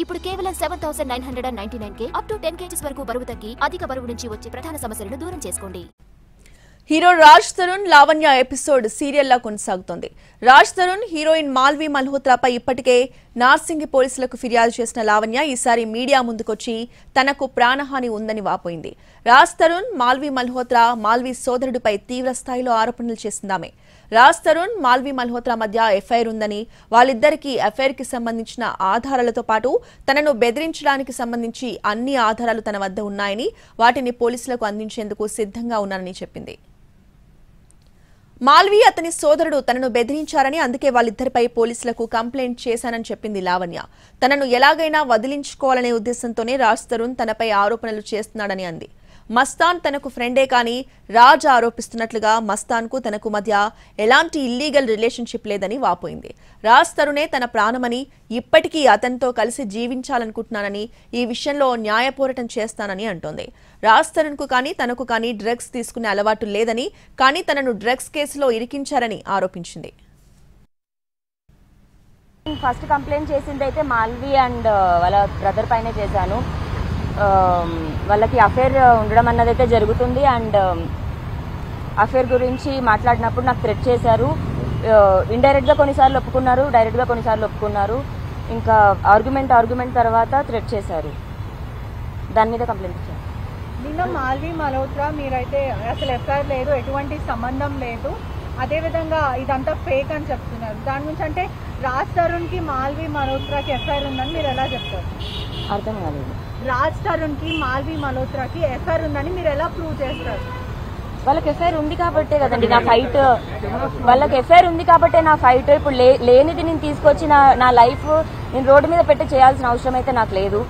ఇప్పుడు కేవలం 7999కే up to 10 kgs వరకు బరువు తగ్గి అధిక బరువు నుంచి వచ్చే ప్రధాన సమస్యలను దూరం చేసుకోండి. Hero Raj Tarun Lavanya episode serial లా కొనసాగుతోంది. రాజ్ తరుణ్ హీరోయిన్ మాల్వి మల్హోత్రాపై ఇప్పటికే నార్సింగి పోలీసులకు ఫిర్యాదు చేసిన లావణ్య ఈసారి మీడియా ముందుకొచ్చి తనకు ప్రాణహాని ఉందని వాపోయింది. రాజ్ తరుణ్ మాల్వి మల్హోత్రా మాల్వి సోదరుడిపై తీవ్ర స్థాయిలో ఆరోపణలు చేసిందామె. రాజ్ తరుణ్ మాల్వి మల్హోత్రా మధ్య ఎఫ్ఐఆర్ ఉందని, వాళ్ళిద్దరికీ ఎఫ్ఐఆర్ కి సంబంధించిన ఆధారాలతో పాటు తనను బెదిరించడానికి సంబంధించి అన్ని ఆధారాలు తన వద్ద ఉన్నాయని, వాటిని పోలీసులకు అందించేందుకు సిద్ధంగా ఉన్నానని చెప్పింది. మాల్వి అతని సోదరుడు తనను బెదిరించారని, అందుకే వాళ్ళిద్దరిపై పోలీసులకు కంప్లైంట్ చేశానని చెప్పింది లావణ్య. తనను ఎలాగైనా వదిలించుకోవాలనే ఉద్దేశంతోనే రాజ్ తరుణ్ తనపై ఆరోపణలు చేస్తున్నాడని అంది. మస్తాన్ తనకు ఫ్రెండే కానీ రాజ్ ఆరోపిస్తున్నట్లుగా మస్తాన్కు తనకు మధ్య ఎలాంటి ఇల్లీగల్ రిలేషన్షిప్ లేదని వాపోయింది. రాజ్ తరుణే తన ప్రాణమని, ఇప్పటికీ అతనితో కలిసి జీవించాలనుకుంటున్నానని, ఈ విషయంలో న్యాయ పోరాటం చేస్తానని అంటోంది. రాజ్ తరుణ్కు కానీ తనకు కానీ డ్రగ్స్ తీసుకునే అలవాటు లేదని, కానీ తనను డ్రగ్స్ కేసులో ఇరికించారని ఆరోపించింది. ఫస్ట్ కంప్లైంట్ చేసింది అయితే మాల్వి అండ్ వాళ్ళ బ్రదర్ పైనే చేశాను. వాళ్ళకి అఫేర్ ఉండడం అన్నది అయితే జరుగుతుంది. అండ్ అఫేర్ గురించి మాట్లాడినప్పుడు నాకు థ్రెట్ చేశారు. ఇండైరెక్ట్గా కొన్నిసార్లు ఒప్పుకున్నారు, డైరెక్ట్గా కొన్నిసార్లు ఒప్పుకున్నారు. ఇంకా ఆర్గ్యుమెంట్ తర్వాత థ్రెట్ చేశారు. దాని మీద కంప్లైంట్ ఇచ్చారు. నిన్న మాల్వి మల్హోత్రా మీరైతే అసలు ఎఫ్ఐఆర్ లేదు, ఎటువంటి సంబంధం లేదు, అదేవిధంగా ఇదంతా ఫేక్ అని చెప్తున్నారు. దాని గురించి అంటే రాజ్ తరుణ్కి మాల్వి మల్హోత్రాకి ఎఫ్ఐఆర్ ఉందని మీరు ఎలా చెప్తారు? అర్థం కాలేదు. రాజ్ తరుణ్కి మాల్వి మల్హోత్రాకి ఎఫ్ఐఆర్ ఉందని మీరు ఎలా ప్రూవ్ చేస్తారు? వాళ్ళకి ఎఫ్ఐఆర్ ఉంది కాబట్టే కదండి నా ఫైట్. వాళ్ళకి ఎఫ్ఐఆర్ ఉంది కాబట్టే నా ఫైట్. ఇప్పుడు లేనిది నేను తీసుకొచ్చి నా లైఫ్ నేను రోడ్డు మీద పెట్టి చేయాల్సిన అవసరం అయితే నాకు లేదు.